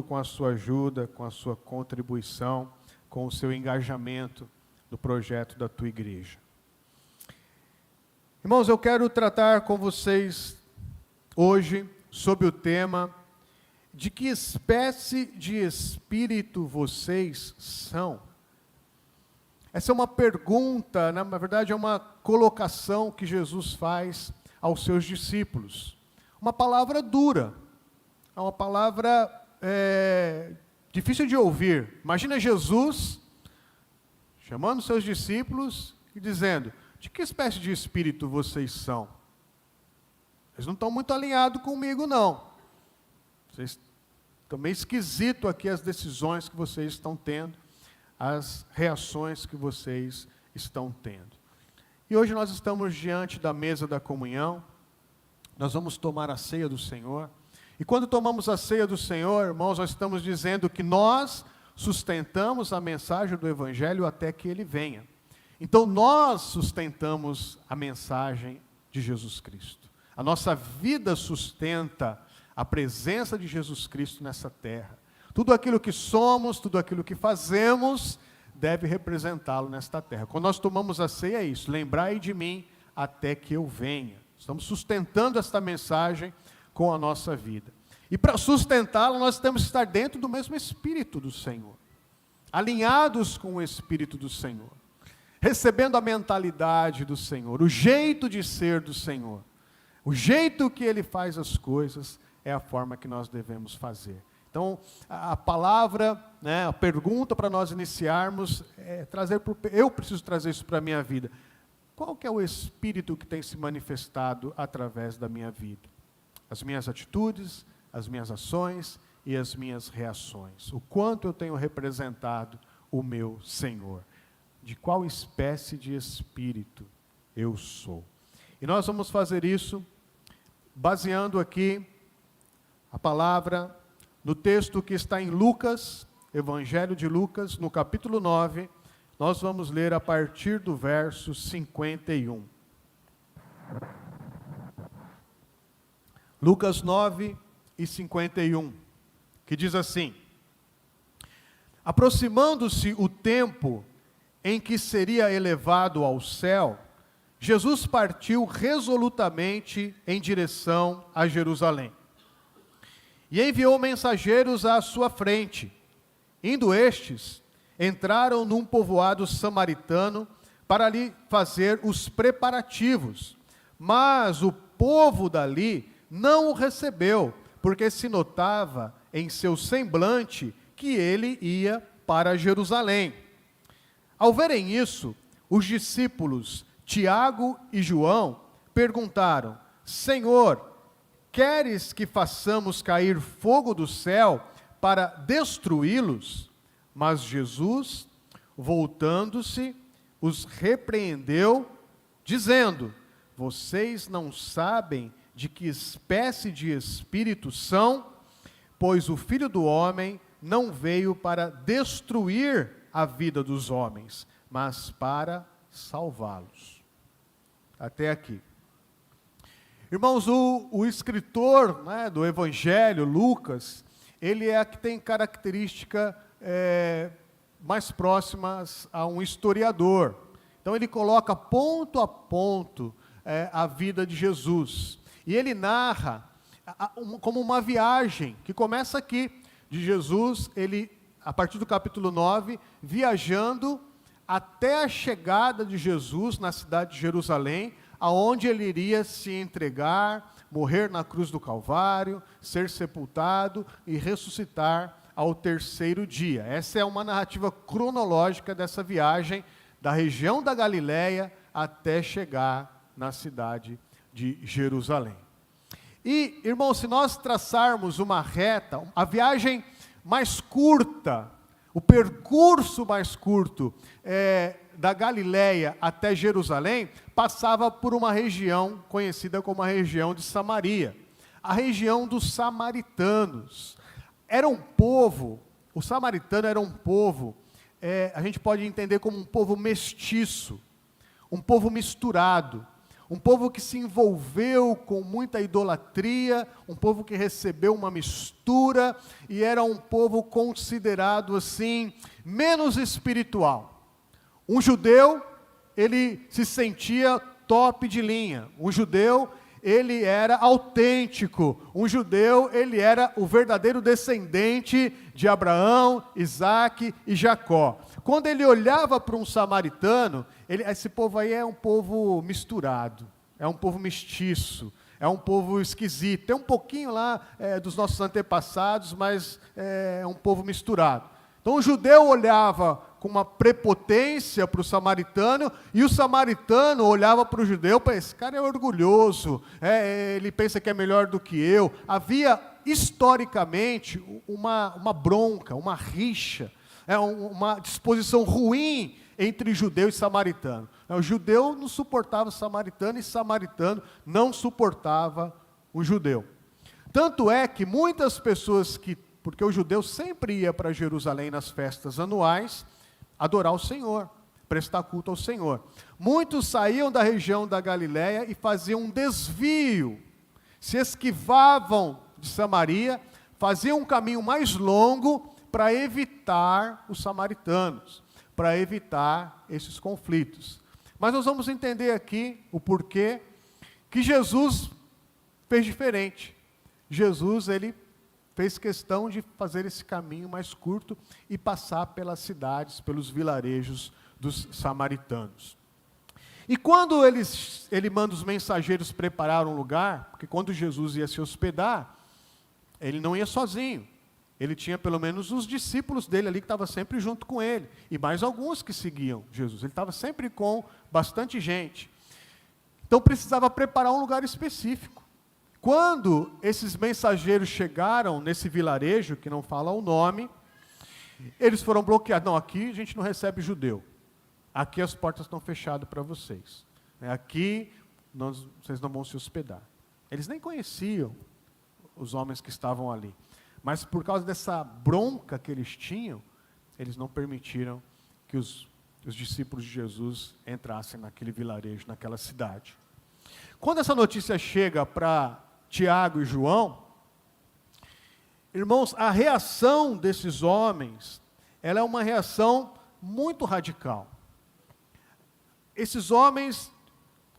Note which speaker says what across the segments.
Speaker 1: com a sua ajuda, com a sua contribuição, com o seu engajamento no projeto da tua igreja. Irmãos, eu quero tratar com vocês hoje sobre o tema de que espécie de espírito vocês são. Essa é uma pergunta, na verdade é uma colocação que Jesus faz aos seus discípulos. Uma palavra dura, é uma palavra difícil de ouvir. Imagina Jesus chamando seus discípulos e dizendo: de que espécie de espírito vocês são? Eles não estão muito alinhados comigo, não. Vocês estão meio esquisito aqui as decisões que vocês estão tendo, as reações que vocês estão tendo. E hoje nós estamos diante da mesa da comunhão, nós vamos tomar a ceia do Senhor. E quando tomamos a ceia do Senhor, irmãos, nós estamos dizendo que nós sustentamos a mensagem do Evangelho até que Ele venha. Então nós sustentamos a mensagem de Jesus Cristo. A nossa vida sustenta a presença de Jesus Cristo nessa terra. Tudo aquilo que somos, tudo aquilo que fazemos, deve representá-lo nesta terra. Quando nós tomamos a ceia é isso: lembrai de mim até que eu venha. Estamos sustentando esta mensagem com a nossa vida. E para sustentá-la, nós temos que estar dentro do mesmo Espírito do Senhor, alinhados com o Espírito do Senhor, recebendo a mentalidade do Senhor, o jeito de ser do Senhor, o jeito que Ele faz as coisas é a forma que nós devemos fazer. Então, a palavra, a pergunta para nós iniciarmos é eu preciso trazer isso para a minha vida. Qual que é o Espírito que tem se manifestado através da minha vida? As minhas atitudes, as minhas ações e as minhas reações. O quanto eu tenho representado o meu Senhor. De qual espécie de espírito eu sou. E nós vamos fazer isso baseando aqui a palavra no texto que está em Lucas, Evangelho de Lucas, no capítulo 9, nós vamos ler a partir do verso 51. Lucas 9 e 51, que diz assim: aproximando-se o tempo em que seria elevado ao céu, Jesus partiu resolutamente em direção a Jerusalém. E enviou mensageiros à sua frente. Indo estes, entraram num povoado samaritano para ali fazer os preparativos. Mas o povo dali não o recebeu, porque se notava em seu semblante que ele ia para Jerusalém. Ao verem isso, os discípulos Tiago e João perguntaram: Senhor, queres que façamos cair fogo do céu para destruí-los? Mas Jesus, voltando-se, os repreendeu, dizendo: vocês não sabem de que espécie de espírito são? Pois o Filho do Homem não veio para destruir a vida dos homens, mas para salvá-los. Até aqui. Irmãos, o escritor do Evangelho, Lucas, ele é a que tem característica mais próximas a um historiador. Então ele coloca ponto a ponto a vida de Jesus. E ele narra como uma viagem que começa aqui, de Jesus, ele, a partir do capítulo 9, viajando até a chegada de Jesus na cidade de Jerusalém, aonde ele iria se entregar, morrer na cruz do Calvário, ser sepultado e ressuscitar ao terceiro dia. Essa é uma narrativa cronológica dessa viagem da região da Galileia até chegar na cidade de Jerusalém. E, irmãos, se nós traçarmos uma reta, a viagem mais curta, o percurso mais curto da Galileia até Jerusalém, passava por uma região conhecida como a região de Samaria, a região dos samaritanos. Era um povo, o samaritano era um povo, a gente pode entender como um povo mestiço, um povo misturado, um povo que se envolveu com muita idolatria, um povo que recebeu uma mistura, e era um povo considerado assim, menos espiritual. Um judeu, ele se sentia top de linha. Um judeu, ele era autêntico. Um judeu, ele era o verdadeiro descendente de Abraão, Isaque e Jacó. Quando ele olhava para um samaritano, esse povo aí é um povo misturado, é um povo mestiço, é um povo esquisito. Tem um pouquinho lá dos nossos antepassados, mas é um povo misturado. Então o judeu olhava com uma prepotência para o samaritano, e o samaritano olhava para o judeu, esse cara é orgulhoso, ele pensa que é melhor do que eu. Havia, historicamente, uma bronca, uma rixa, uma disposição ruim entre judeu e samaritano. O judeu não suportava o samaritano, e o samaritano não suportava o judeu. Tanto é que muitas pessoas porque o judeu sempre ia para Jerusalém nas festas anuais, adorar o Senhor, prestar culto ao Senhor. Muitos saíam da região da Galiléia e faziam um desvio, se esquivavam de Samaria, faziam um caminho mais longo para evitar os samaritanos, para evitar esses conflitos. Mas nós vamos entender aqui o porquê que Jesus fez diferente. Jesus, ele fez questão de fazer esse caminho mais curto e passar pelas cidades, pelos vilarejos dos samaritanos. E quando ele manda os mensageiros preparar um lugar, porque quando Jesus ia se hospedar, ele não ia sozinho. Ele tinha pelo menos os discípulos dele ali que estavam sempre junto com ele, e mais alguns que seguiam Jesus. Ele estava sempre com bastante gente. Então precisava preparar um lugar específico. Quando esses mensageiros chegaram nesse vilarejo, que não fala o nome, eles foram bloqueados. Não, aqui a gente não recebe judeu. Aqui as portas estão fechadas para vocês. Aqui vocês não vão se hospedar. Eles nem conheciam os homens que estavam ali. Mas por causa dessa bronca que eles tinham, eles não permitiram que os discípulos de Jesus entrassem naquele vilarejo, naquela cidade. Quando essa notícia chega para Tiago e João, irmãos, a reação desses homens, ela é uma reação muito radical. Esses homens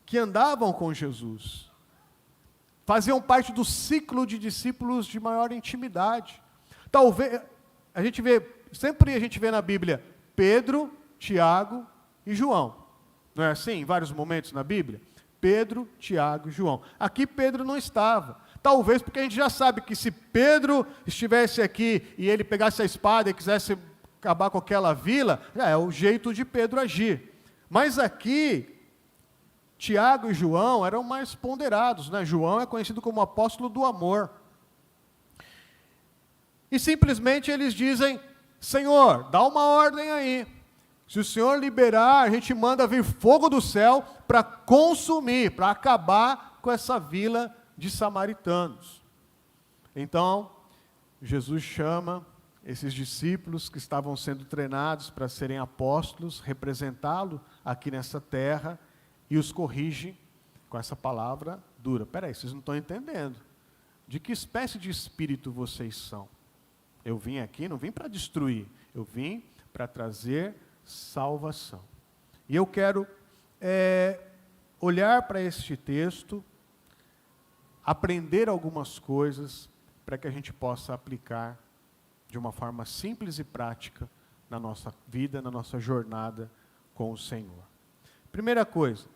Speaker 1: que andavam com Jesus, faziam parte do ciclo de discípulos de maior intimidade. Talvez, sempre a gente vê na Bíblia, Pedro, Tiago e João. Não é assim, em vários momentos na Bíblia? Pedro, Tiago e João. Aqui Pedro não estava. Talvez porque a gente já sabe que se Pedro estivesse aqui e ele pegasse a espada e quisesse acabar com aquela vila, é o jeito de Pedro agir. Mas aqui, Tiago e João eram mais ponderados, né? João é conhecido como apóstolo do amor. E simplesmente eles dizem, Senhor, dá uma ordem aí. Se o Senhor liberar, a gente manda vir fogo do céu para consumir, para acabar com essa vila de samaritanos. Então, Jesus chama esses discípulos que estavam sendo treinados para serem apóstolos, representá-lo aqui nessa terra, e os corrige com essa palavra dura. Espera aí, vocês não estão entendendo. De que espécie de espírito vocês são? Eu vim aqui, não vim para destruir, eu vim para trazer salvação. E eu quero olhar para este texto, aprender algumas coisas, para que a gente possa aplicar de uma forma simples e prática na nossa vida, na nossa jornada com o Senhor. Primeira coisa,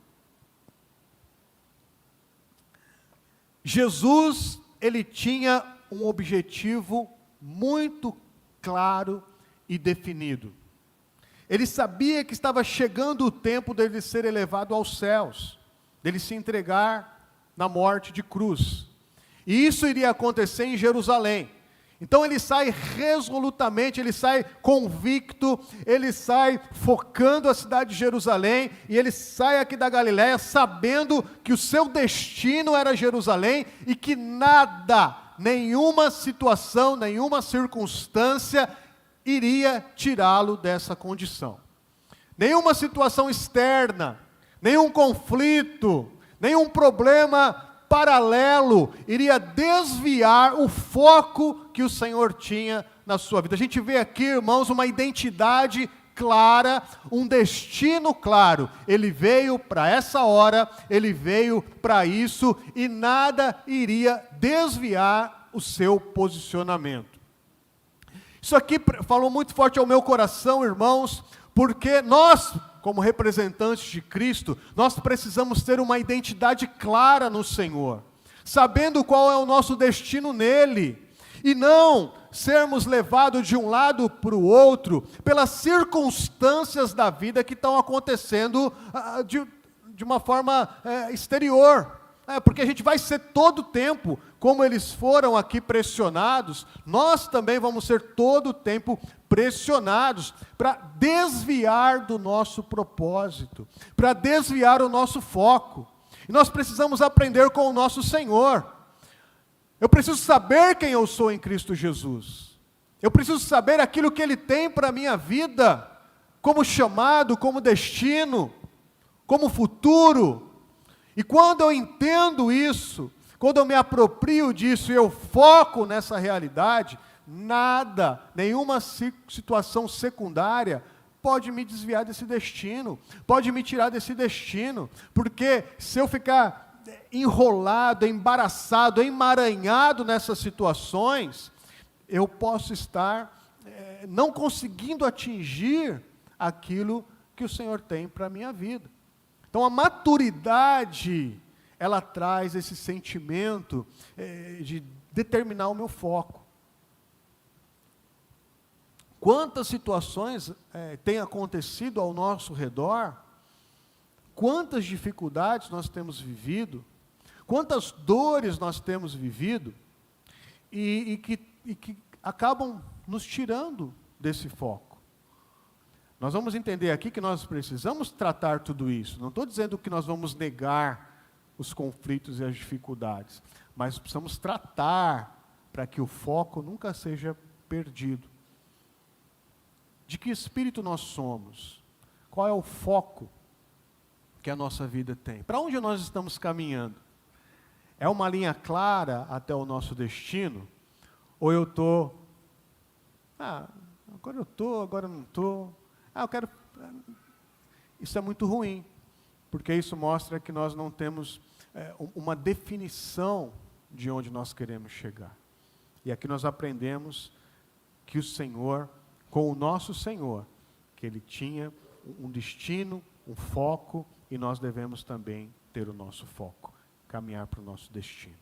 Speaker 1: Jesus, ele tinha um objetivo muito claro e definido. Ele sabia que estava chegando o tempo dele ser elevado aos céus, dele se entregar na morte de cruz. E isso iria acontecer em Jerusalém. Então ele sai resolutamente, ele sai convicto, ele sai focando a cidade de Jerusalém, e ele sai aqui da Galiléia sabendo que o seu destino era Jerusalém, e que nada, nenhuma situação, nenhuma circunstância iria tirá-lo dessa condição. Nenhuma situação externa, nenhum conflito, nenhum problema paralelo iria desviar o foco que o Senhor tinha na sua vida. A gente vê aqui, irmãos, uma identidade clara, um destino claro. Ele veio para essa hora, ele veio para isso, e nada iria desviar o seu posicionamento. Isso aqui falou muito forte ao meu coração, irmãos, porque nós, como representantes de Cristo, nós precisamos ter uma identidade clara no Senhor, sabendo qual é o nosso destino nele, e não sermos levados de um lado para o outro pelas circunstâncias da vida que estão acontecendo de uma forma exterior. Porque a gente vai ser todo o tempo, como eles foram aqui pressionados, nós também vamos ser todo o tempo pressionados para desviar do nosso propósito, para desviar o nosso foco. E nós precisamos aprender com o nosso Senhor. Eu preciso saber quem eu sou em Cristo Jesus. Eu preciso saber aquilo que Ele tem para a minha vida, como chamado, como destino, como futuro. E quando eu entendo isso, quando eu me aproprio disso e eu foco nessa realidade, nada, nenhuma situação secundária pode me desviar desse destino, pode me tirar desse destino, porque se eu ficar enrolado, embaraçado, emaranhado nessas situações, eu posso estar não conseguindo atingir aquilo que o Senhor tem para a minha vida. Então a maturidade, ela traz esse sentimento de determinar o meu foco. Quantas situações têm acontecido ao nosso redor, quantas dificuldades nós temos vivido, quantas dores nós temos vivido, e que acabam nos tirando desse foco. Nós vamos entender aqui que nós precisamos tratar tudo isso. Não estou dizendo que nós vamos negar os conflitos e as dificuldades, mas precisamos tratar para que o foco nunca seja perdido. De que espírito nós somos? Qual é o foco que a nossa vida tem? Para onde nós estamos caminhando? É uma linha clara até o nosso destino? Ou eu estou, agora eu estou, agora eu não estou. Eu quero. Isso é muito ruim, porque isso mostra que nós não temos uma definição de onde nós queremos chegar. E aqui nós aprendemos que o Senhor, com o nosso Senhor, que Ele tinha um destino, um foco, e nós devemos também ter o nosso foco, caminhar para o nosso destino.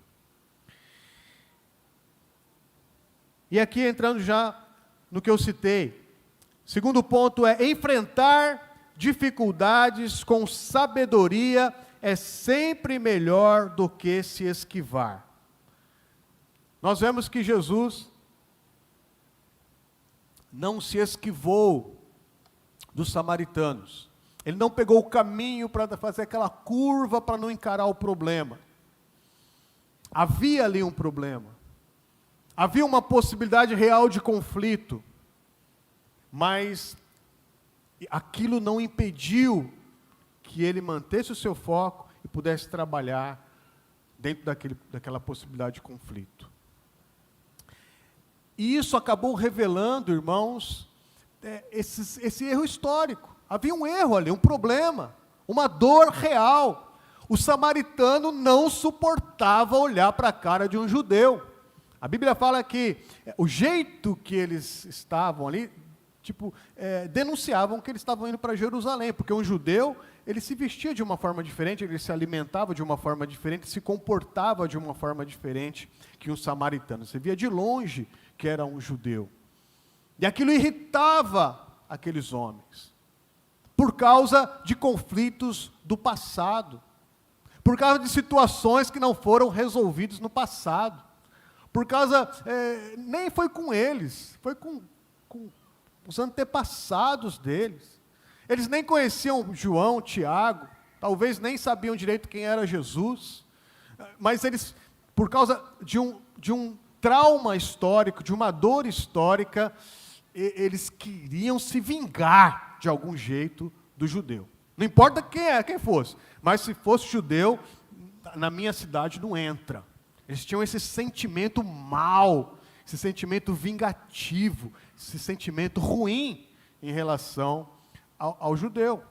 Speaker 1: E aqui entrando já no que eu citei, segundo ponto é enfrentar dificuldades com sabedoria é sempre melhor do que se esquivar. Nós vemos que Jesus não se esquivou dos samaritanos. Ele não pegou o caminho para fazer aquela curva para não encarar o problema. Havia ali um problema. Havia uma possibilidade real de conflito. Mas aquilo não impediu que ele mantesse o seu foco e pudesse trabalhar dentro daquela possibilidade de conflito. E isso acabou revelando, irmãos, esse erro histórico. Havia um erro ali, um problema, uma dor real. O samaritano não suportava olhar para a cara de um judeu. A Bíblia fala que o jeito que eles estavam ali, denunciavam que eles estavam indo para Jerusalém, porque um judeu, ele se vestia de uma forma diferente, ele se alimentava de uma forma diferente, se comportava de uma forma diferente que um samaritano. Você via de longe que era um judeu. E aquilo irritava aqueles homens, por causa de conflitos do passado, por causa de situações que não foram resolvidas no passado, por causa, nem foi com eles, foi com os antepassados deles. Eles nem conheciam João, Tiago, talvez nem sabiam direito quem era Jesus, mas eles, por causa de um trauma histórico, de uma dor histórica, eles queriam se vingar de algum jeito do judeu. Não importa quem fosse, mas se fosse judeu, na minha cidade não entra. Eles tinham esse sentimento mau, esse sentimento vingativo, esse sentimento ruim em relação ao judeu.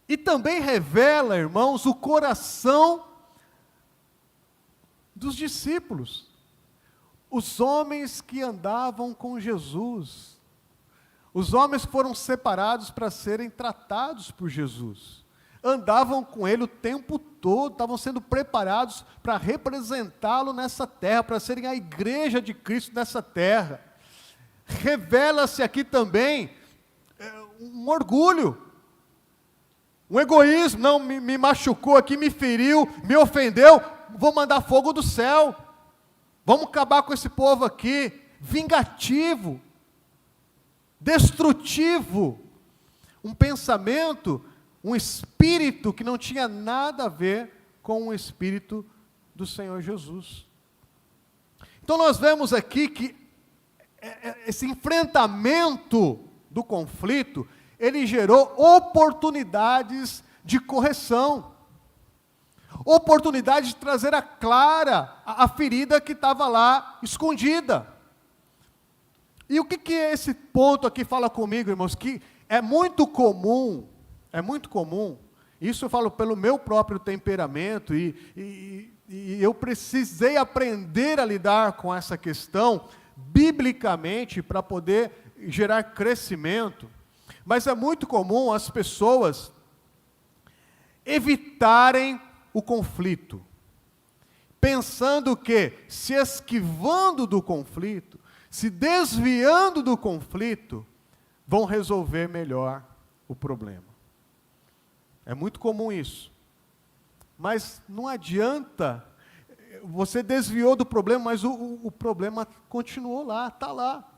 Speaker 1: E também revela, irmãos, o coração dos discípulos. Os homens que andavam com Jesus. Os homens foram separados para serem tratados por Jesus. Andavam com ele o tempo todo, estavam sendo preparados para representá-lo nessa terra, para serem a igreja de Cristo nessa terra. Revela-se aqui também um orgulho, um egoísmo. Não, me machucou aqui, me feriu, me ofendeu, vou mandar fogo do céu, vamos acabar com esse povo aqui. Vingativo, destrutivo, um pensamento, um espírito que não tinha nada a ver com o espírito do Senhor Jesus. Então nós vemos aqui que esse enfrentamento do conflito, ele gerou oportunidades de correção, oportunidade de trazer à clara a ferida que estava lá escondida. E o que esse ponto aqui fala comigo, irmãos? Que é muito comum, isso eu falo pelo meu próprio temperamento, e eu precisei aprender a lidar com essa questão, biblicamente, para poder gerar crescimento. Mas é muito comum as pessoas evitarem o conflito, pensando que, se esquivando do conflito, se desviando do conflito, vão resolver melhor o problema. É muito comum isso. Mas não adianta, você desviou do problema, mas o problema continuou lá, está lá.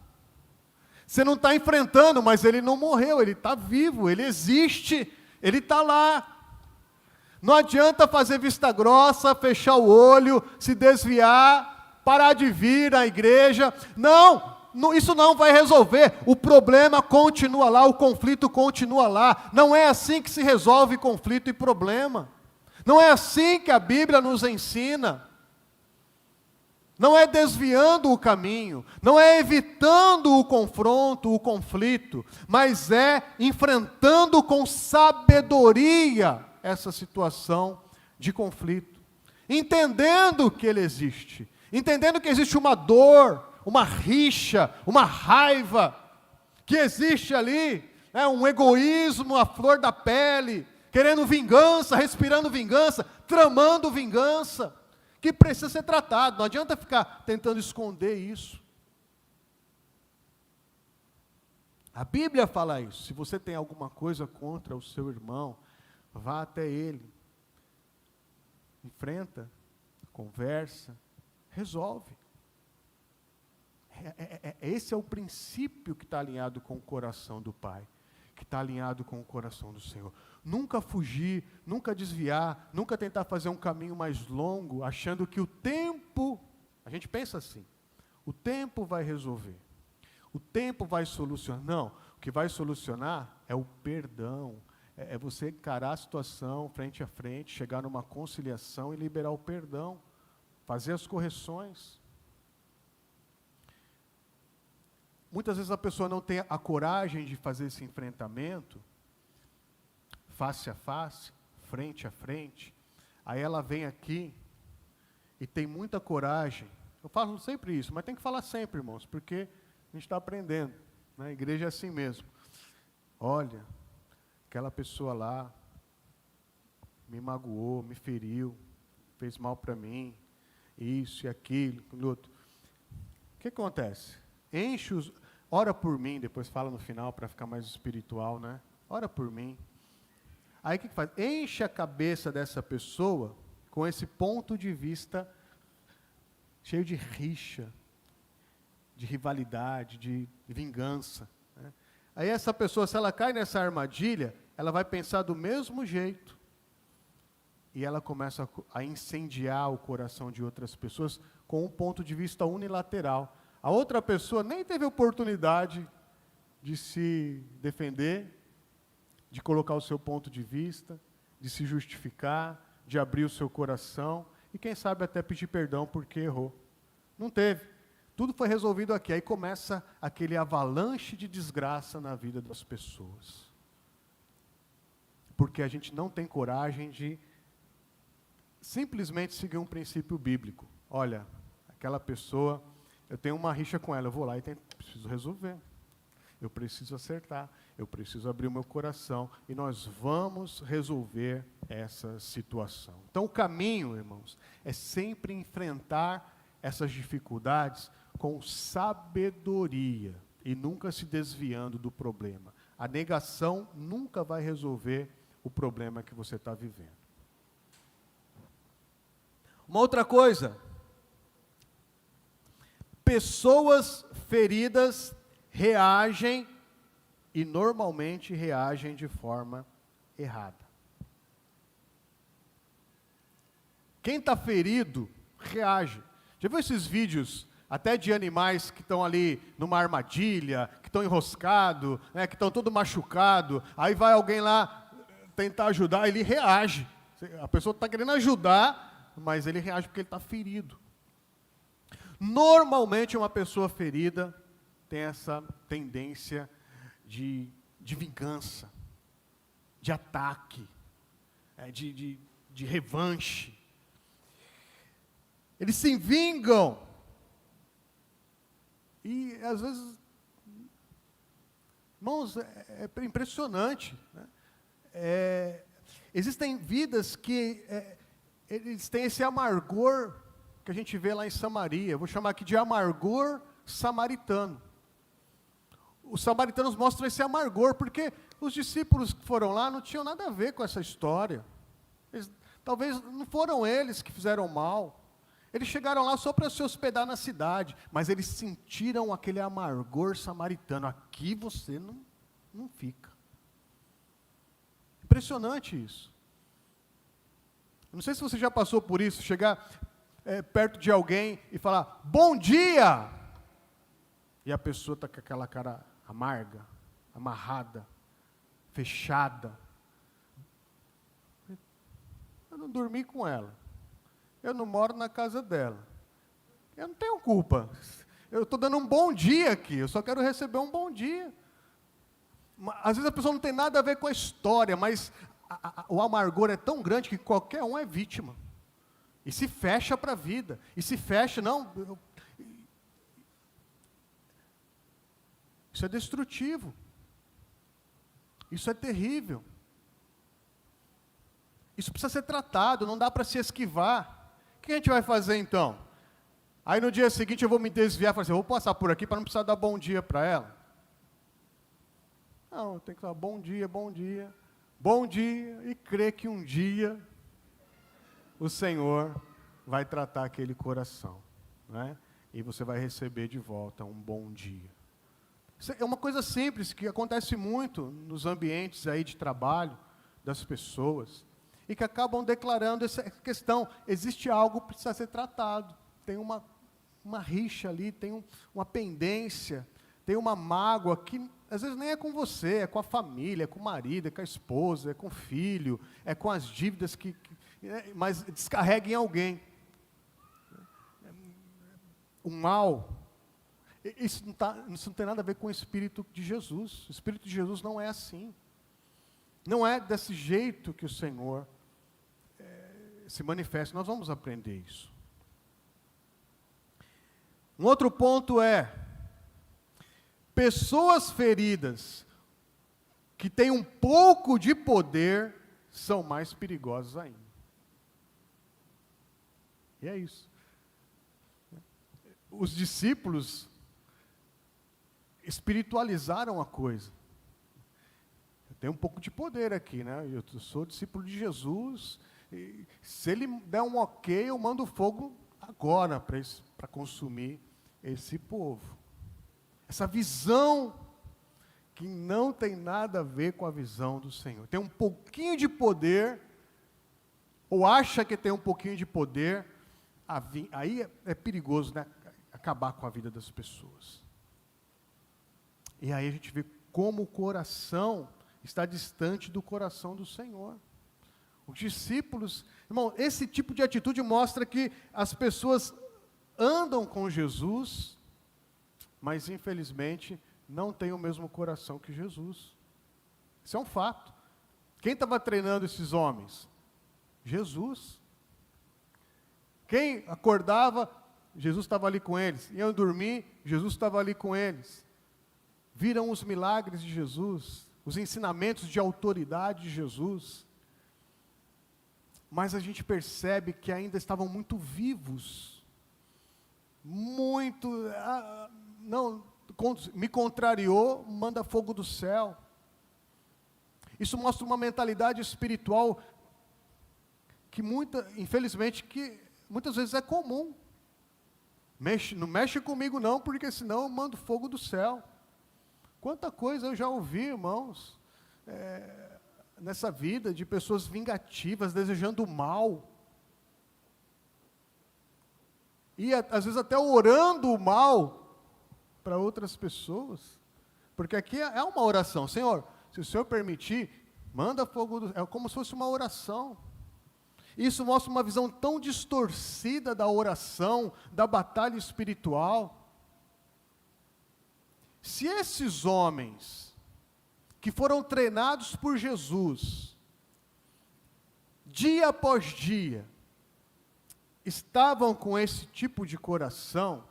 Speaker 1: Você não está enfrentando, mas ele não morreu, ele está vivo, ele existe, ele está lá. Não adianta fazer vista grossa, fechar o olho, se desviar, parar de vir à igreja. Não, isso não vai resolver. O problema continua lá, o conflito continua lá. Não é assim que se resolve conflito e problema. Não é assim que a Bíblia nos ensina. Não é desviando o caminho, não é evitando o confronto, o conflito, mas é enfrentando com sabedoria essa situação de conflito, entendendo que ele existe, entendendo que existe uma dor, uma rixa, uma raiva, que existe ali, um egoísmo à flor da pele, querendo vingança, respirando vingança, tramando vingança, que precisa ser tratado. Não adianta ficar tentando esconder isso. A Bíblia fala isso. Se você tem alguma coisa contra o seu irmão, vá até ele, enfrenta, conversa, resolve. Esse é o princípio que está alinhado com o coração do Pai, que está alinhado com o coração do Senhor. Nunca fugir, nunca desviar, nunca tentar fazer um caminho mais longo, achando que o tempo, a gente pensa assim, o tempo vai resolver, o tempo vai solucionar. Não, o que vai solucionar é o perdão, é você encarar a situação frente a frente, chegar numa conciliação e liberar o perdão, fazer as correções. Muitas vezes a pessoa não tem a coragem de fazer esse enfrentamento, face a face, frente a frente, aí ela vem aqui e tem muita coragem. Eu falo sempre isso, mas tem que falar sempre, irmãos, porque a gente está aprendendo, né? A igreja é assim mesmo. Olha, aquela pessoa lá me magoou, me feriu, fez mal para mim, isso e aquilo, outro. O que acontece? Ora por mim, depois fala no final para ficar mais espiritual, né? Ora por mim. Aí o que faz? Enche a cabeça dessa pessoa com esse ponto de vista cheio de rixa, de rivalidade, de vingança, né? Aí essa pessoa, se ela cai nessa armadilha, ela vai pensar do mesmo jeito. E ela começa a incendiar o coração de outras pessoas com um ponto de vista unilateral. A outra pessoa nem teve oportunidade de se defender, de colocar o seu ponto de vista, de se justificar, de abrir o seu coração e quem sabe até pedir perdão porque errou. Não teve. Tudo foi resolvido aqui. Aí começa aquele avalanche de desgraça na vida das pessoas. Porque a gente não tem coragem de simplesmente seguir um princípio bíblico. Olha, aquela pessoa, eu tenho uma rixa com ela, eu vou lá e preciso resolver. Eu preciso acertar, eu preciso abrir o meu coração e nós vamos resolver essa situação. Então o caminho, irmãos, é sempre enfrentar essas dificuldades com sabedoria e nunca se desviando do problema. A negação nunca vai resolver o problema que você está vivendo. Uma outra coisa, pessoas feridas reagem e normalmente reagem de forma errada. Quem está ferido, reage. Já viu esses vídeos até de animais que estão ali numa armadilha, que estão enroscados, né, que estão todo machucado, aí vai alguém lá tentar ajudar, ele reage. A pessoa está querendo ajudar, mas ele reage porque ele está ferido. Normalmente uma pessoa ferida tem essa tendência de vingança, de ataque, de revanche. Eles se vingam. E às vezes, irmãos, é impressionante, né? Existem vidas que eles têm esse amargor que a gente vê lá em Samaria. Eu vou chamar aqui de amargor samaritano. Os samaritanos mostram esse amargor, porque os discípulos que foram lá não tinham nada a ver com essa história. Talvez não foram eles que fizeram mal. Eles chegaram lá só para se hospedar na cidade, mas eles sentiram aquele amargor samaritano. Aqui você não fica. Impressionante isso. Não sei se você já passou por isso, chegar perto de alguém e falar, bom dia! E a pessoa está com aquela cara amarga, amarrada, fechada. Eu não dormi com ela. Eu não moro na casa dela. Eu não tenho culpa. Eu estou dando um bom dia aqui, eu só quero receber um bom dia. Às vezes a pessoa não tem nada a ver com a história, mas o amargor é tão grande que qualquer um é vítima. E se fecha para a vida. E se fecha, isso é destrutivo. Isso é terrível. Isso precisa ser tratado, não dá para se esquivar. O que a gente vai fazer então? Aí no dia seguinte eu vou me desviar e falar assim, eu vou passar por aqui para não precisar dar bom dia para ela. Não, eu tenho que falar bom dia, e crer que um dia o Senhor vai tratar aquele coração, né? E você vai receber de volta um bom dia. Isso é uma coisa simples, que acontece muito nos ambientes aí de trabalho das pessoas, e que acabam declarando essa questão, existe algo que precisa ser tratado, tem uma rixa ali, tem uma pendência, tem uma mágoa que às vezes nem é com você, é com a família, é com o marido, é com a esposa, é com o filho, é com as dívidas mas descarrega em alguém. O mal, isso não tem nada a ver com o Espírito de Jesus. O Espírito de Jesus não é assim. Não é desse jeito que o Senhor se manifesta. Nós vamos aprender isso. Um outro ponto é, pessoas feridas que têm um pouco de poder são mais perigosas ainda. E é isso. Os discípulos espiritualizaram a coisa. Eu tenho um pouco de poder aqui, né? Eu sou discípulo de Jesus. E se ele der um ok, eu mando fogo agora para consumir esse povo. Essa visão que não tem nada a ver com a visão do Senhor. Tem um pouquinho de poder, ou acha que tem um pouquinho de poder, aí é perigoso, né? Acabar com a vida das pessoas. E aí a gente vê como o coração está distante do coração do Senhor. Os discípulos, irmão, esse tipo de atitude mostra que as pessoas andam com Jesus, mas infelizmente não têm o mesmo coração que Jesus. Isso é um fato. Quem estava treinando esses homens? Jesus. Quem acordava, Jesus estava ali com eles. Iam dormir, Jesus estava ali com eles. Viram os milagres de Jesus, os ensinamentos de autoridade de Jesus. Mas a gente percebe que ainda estavam muito vivos. Muito, não, me contrariou, manda fogo do céu. Isso mostra uma mentalidade espiritual que infelizmente, que muitas vezes é comum. Não mexe comigo não, porque senão eu mando fogo do céu. Quanta coisa eu já ouvi, irmãos, nessa vida, de pessoas vingativas, desejando o mal. E às vezes até orando o mal para outras pessoas. Porque aqui é uma oração. Senhor, se o Senhor permitir, manda fogo do céu. É como se fosse uma oração. Isso mostra uma visão tão distorcida da oração, da batalha espiritual. Se esses homens, que foram treinados por Jesus, dia após dia, estavam com esse tipo de coração,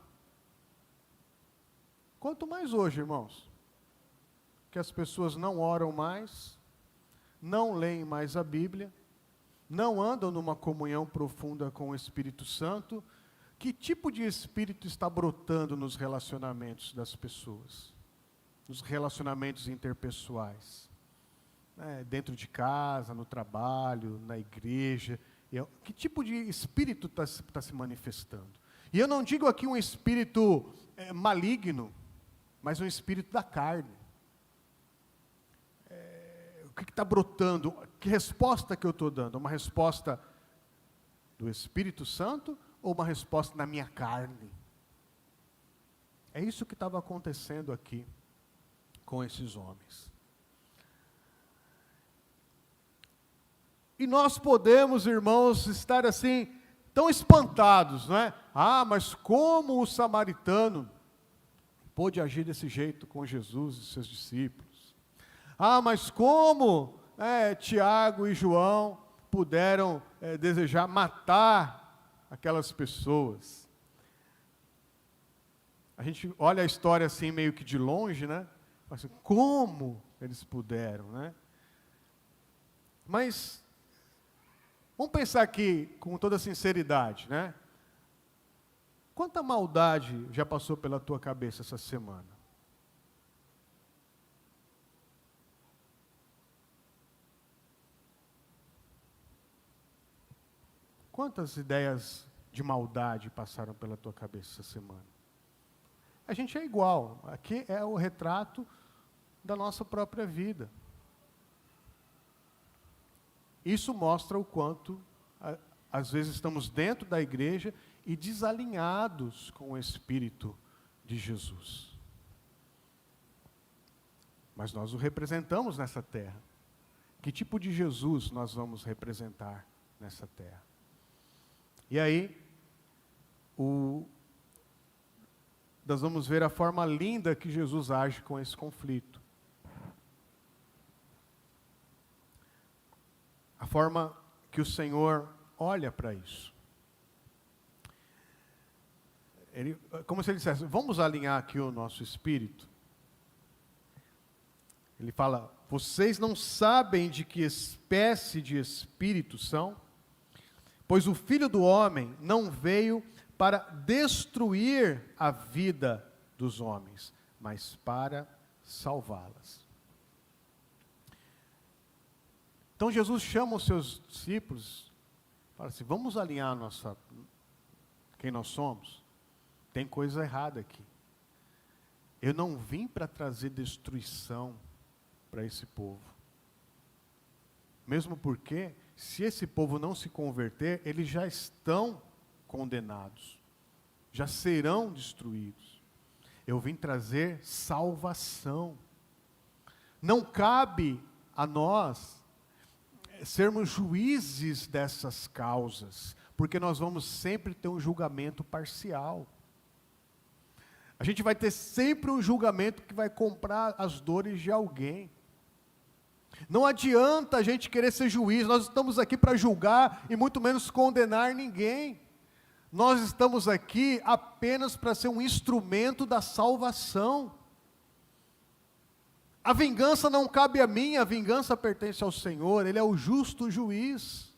Speaker 1: quanto mais hoje, irmãos, que as pessoas não oram mais, não leem mais a Bíblia, não andam numa comunhão profunda com o Espírito Santo. Que tipo de espírito está brotando nos relacionamentos das pessoas? Nos relacionamentos interpessoais? Dentro de casa, no trabalho, na igreja. Que tipo de espírito está se manifestando? E eu não digo aqui um espírito maligno, mas um espírito da carne. O que está brotando? Que resposta que eu estou dando? Uma resposta do Espírito Santo ou uma resposta na minha carne? É isso que estava acontecendo aqui com esses homens. E nós podemos, irmãos, estar assim, tão espantados, não é? Mas como o samaritano pôde agir desse jeito com Jesus e seus discípulos? Mas como Tiago e João puderam desejar matar aquelas pessoas? A gente olha a história assim meio que de longe, né? Assim, como eles puderam, né? Mas vamos pensar aqui com toda sinceridade, né? Quanta maldade já passou pela tua cabeça essa semana? Quantas ideias de maldade passaram pela tua cabeça essa semana? A gente é igual. Aqui é o retrato da nossa própria vida. Isso mostra o quanto, às vezes, estamos dentro da igreja e desalinhados com o Espírito de Jesus. Mas nós o representamos nessa terra. Que tipo de Jesus nós vamos representar nessa terra? E aí, nós vamos ver a forma linda que Jesus age com esse conflito. A forma que o Senhor olha para isso. Como se ele dissesse, vamos alinhar aqui o nosso espírito. Ele fala, vocês não sabem de que espécie de espírito são? Pois o Filho do Homem não veio para destruir a vida dos homens, mas para salvá-las. Então Jesus chama os seus discípulos, fala assim, vamos alinhar quem nós somos? Tem coisa errada aqui. Eu não vim para trazer destruição para esse povo. Mesmo porque, se esse povo não se converter, eles já estão condenados. Já serão destruídos. Eu vim trazer salvação. Não cabe a nós sermos juízes dessas causas, porque nós vamos sempre ter um julgamento parcial. A gente vai ter sempre um julgamento que vai comprar as dores de alguém. Não adianta a gente querer ser juiz, nós estamos aqui para julgar e muito menos condenar ninguém. Nós estamos aqui apenas para ser um instrumento da salvação. A vingança não cabe a mim, a vingança pertence ao Senhor, Ele é o justo juiz.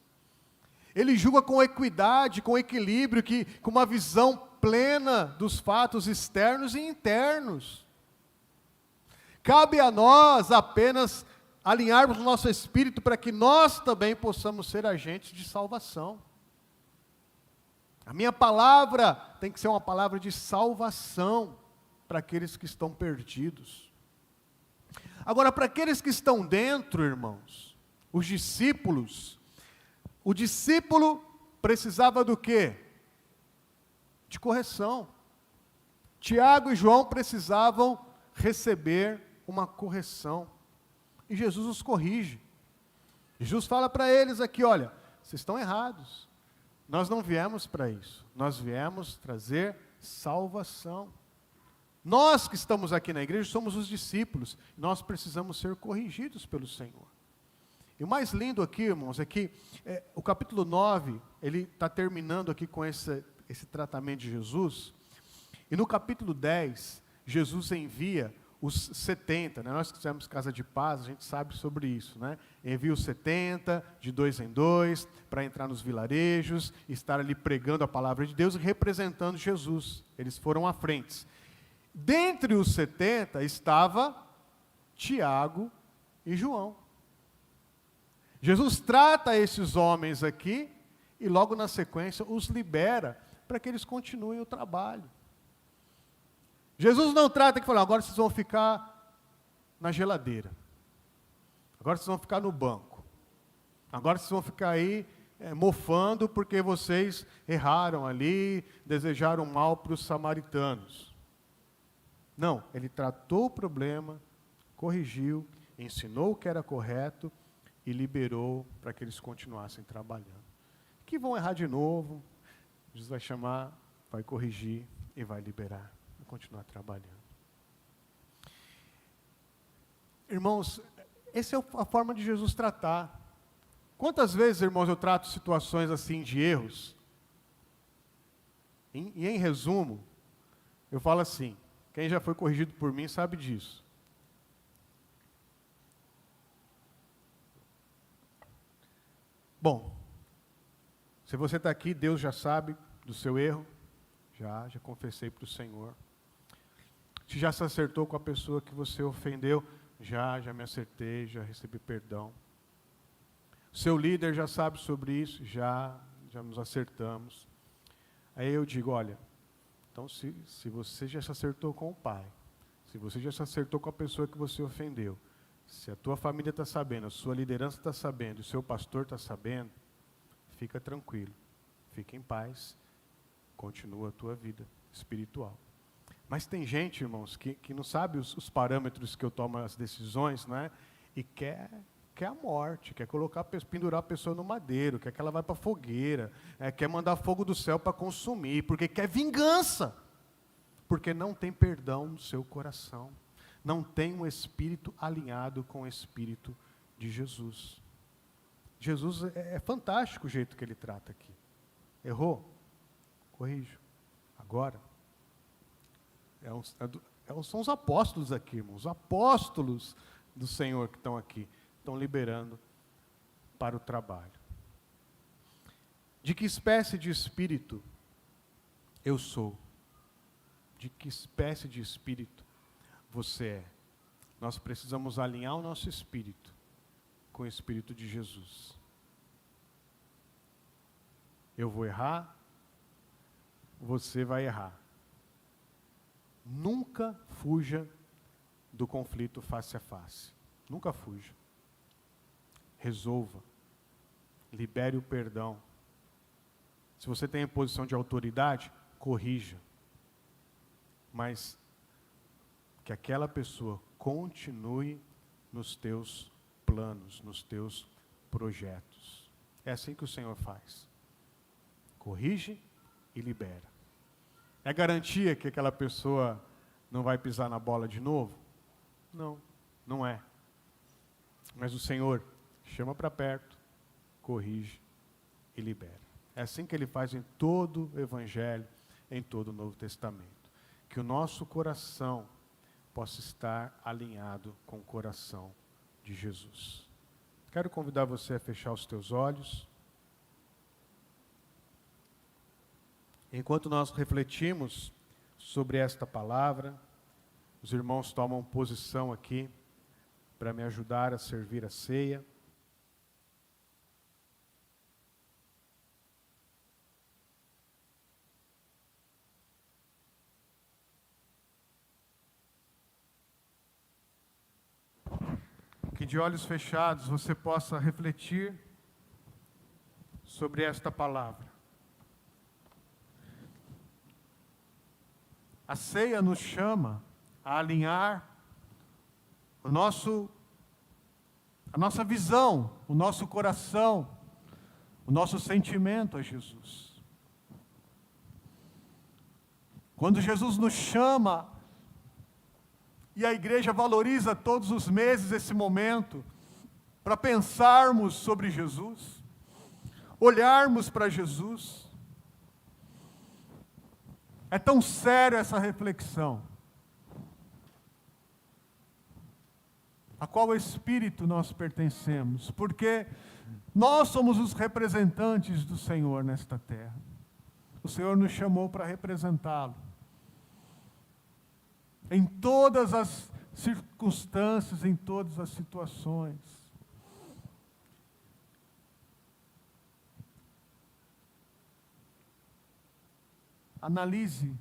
Speaker 1: Ele julga com equidade, com equilíbrio, com uma visão plena dos fatos externos e internos. Cabe a nós apenas alinharmos o nosso espírito para que nós também possamos ser agentes de salvação. A minha palavra tem que ser uma palavra de salvação para aqueles que estão perdidos. Agora, para aqueles que estão dentro, irmãos, os discípulos, o discípulo precisava do quê? De correção. Tiago e João precisavam receber uma correção. E Jesus os corrige. Jesus fala para eles aqui, olha, vocês estão errados. Nós não viemos para isso. Nós viemos trazer salvação. Nós que estamos aqui na igreja somos os discípulos. Nós precisamos ser corrigidos pelo Senhor. E o mais lindo aqui, irmãos, é que o capítulo 9, ele está terminando aqui com esse tratamento de Jesus. E no capítulo 10, Jesus envia os 70, né? Nós que fizemos Casa de Paz, a gente sabe sobre isso, né? Envia os 70, de 2 em 2, para entrar nos vilarejos, estar ali pregando a palavra de Deus e representando Jesus. Eles foram à frente. Dentre os 70 estava Tiago e João. Jesus trata esses homens aqui e logo na sequência os libera para que eles continuem o trabalho. Jesus não trata que fala, agora vocês vão ficar na geladeira. Agora vocês vão ficar no banco. Agora vocês vão ficar aí mofando porque vocês erraram ali, desejaram mal para os samaritanos. Não, ele tratou o problema, corrigiu, ensinou o que era correto e liberou para que eles continuassem trabalhando. Que vão errar de novo, Jesus vai chamar, vai corrigir e vai liberar, vai continuar trabalhando. Irmãos, essa é a forma de Jesus tratar. Quantas vezes, irmãos, eu trato situações assim de erros? E em resumo, eu falo assim, quem já foi corrigido por mim sabe disso. Bom, se você está aqui, Deus já sabe do seu erro, já confessei para o Senhor. Se já se acertou com a pessoa que você ofendeu, já me acertei, já recebi perdão. Seu líder já sabe sobre isso, já nos acertamos. Aí eu digo, olha, então se você já se acertou com o pai, se você já se acertou com a pessoa que você ofendeu, se a tua família está sabendo, a sua liderança está sabendo, o seu pastor está sabendo, fica tranquilo, fica em paz, continua a tua vida espiritual. Mas tem gente, irmãos, que não sabe os parâmetros que eu tomo as decisões, né? E quer a morte, quer pendurar a pessoa no madeiro, quer que ela vá para a fogueira, quer mandar fogo do céu para consumir, porque quer vingança, porque não tem perdão no seu coração, não tem um espírito alinhado com o espírito de Jesus. Jesus é fantástico o jeito que ele trata aqui. Errou? Corrijo. Agora, são os apóstolos aqui, irmãos, os apóstolos do Senhor que estão aqui, estão liberando para o trabalho. De que espécie de espírito eu sou? De que espécie de espírito você é? Nós precisamos alinhar o nosso espírito com o espírito de Jesus. Eu vou errar, você vai errar. Nunca fuja do conflito face a face. Nunca fuja. Resolva. Libere o perdão. Se você tem posição de autoridade, corrija. Mas que aquela pessoa continue nos teus planos, nos teus projetos. É assim que o Senhor faz. Corrige e libera. É garantia que aquela pessoa não vai pisar na bola de novo? Não, não é. Mas o Senhor chama para perto, corrige e libera. É assim que Ele faz em todo o Evangelho, em todo o Novo Testamento. Que o nosso coração possa estar alinhado com o coração de Jesus. Quero convidar você a fechar os teus olhos. Enquanto nós refletimos sobre esta palavra, os irmãos tomam posição aqui para me ajudar a servir a ceia. Que de olhos fechados você possa refletir sobre esta palavra. A ceia nos chama a alinhar a nossa visão, o nosso coração, o nosso sentimento a Jesus. Quando Jesus nos chama, e a igreja valoriza todos os meses esse momento, para pensarmos sobre Jesus, olharmos para Jesus. É tão sério essa reflexão. A qual espírito nós pertencemos? Porque nós somos os representantes do Senhor nesta terra. O Senhor nos chamou para representá-lo. Em todas as circunstâncias, em todas as situações. Analise,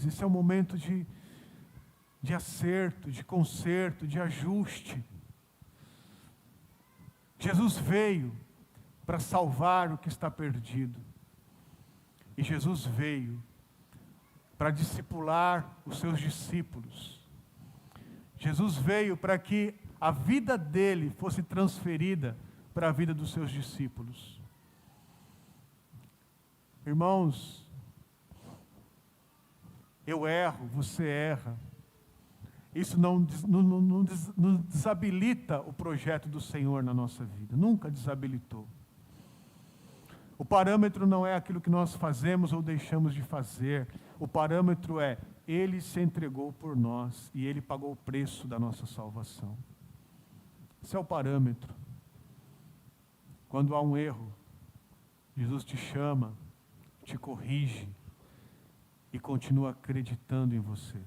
Speaker 1: esse é um momento de acerto, de conserto, de ajuste. Jesus veio para salvar o que está perdido. E Jesus veio para discipular os seus discípulos. Jesus veio para que a vida dele fosse transferida para a vida dos seus discípulos. Irmãos, eu erro, você erra. Isso não desabilita o projeto do Senhor na nossa vida. Nunca desabilitou. O parâmetro não é aquilo que nós fazemos ou deixamos de fazer. O parâmetro é, Ele se entregou por nós e Ele pagou o preço da nossa salvação. Esse é o parâmetro. Quando há um erro, Jesus te chama, te corrige e continua acreditando em você.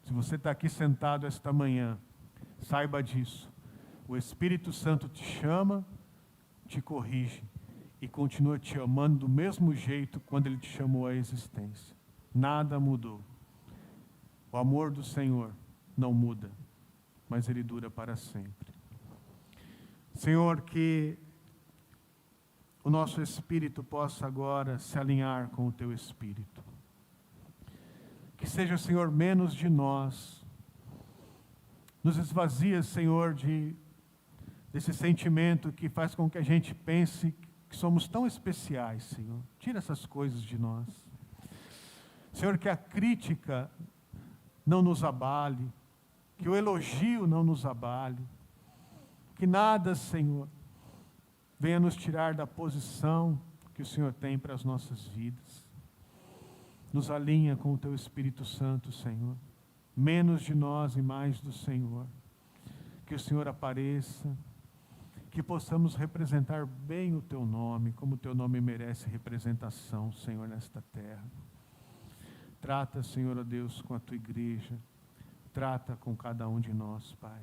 Speaker 1: Se você está aqui sentado esta manhã, saiba disso. O Espírito Santo te chama, te corrige e continua te amando do mesmo jeito quando Ele te chamou à existência. Nada mudou. O amor do Senhor não muda, mas Ele dura para sempre. Senhor, que o nosso espírito possa agora se alinhar com o Teu Espírito. Que seja, Senhor, menos de nós. Nos esvazia, Senhor, desse sentimento que faz com que a gente pense que somos tão especiais, Senhor. Tira essas coisas de nós. Senhor, que a crítica não nos abale, que o elogio não nos abale, que nada, Senhor, venha nos tirar da posição que o Senhor tem para as nossas vidas. Nos alinha com o Teu Espírito Santo, Senhor. Menos de nós e mais do Senhor. Que o Senhor apareça, que possamos representar bem o Teu nome, como o Teu nome merece representação, Senhor, nesta terra. Trata, Senhor, ó Deus, com a Tua igreja. Trata com cada um de nós, Pai.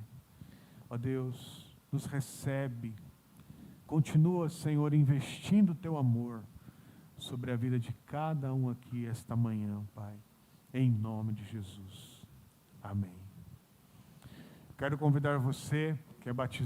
Speaker 1: Ó Deus, nos recebe. Continua, Senhor, investindo o Teu amor sobre a vida de cada um aqui esta manhã, Pai. Em nome de Jesus. Amém. Quero convidar você que é batizado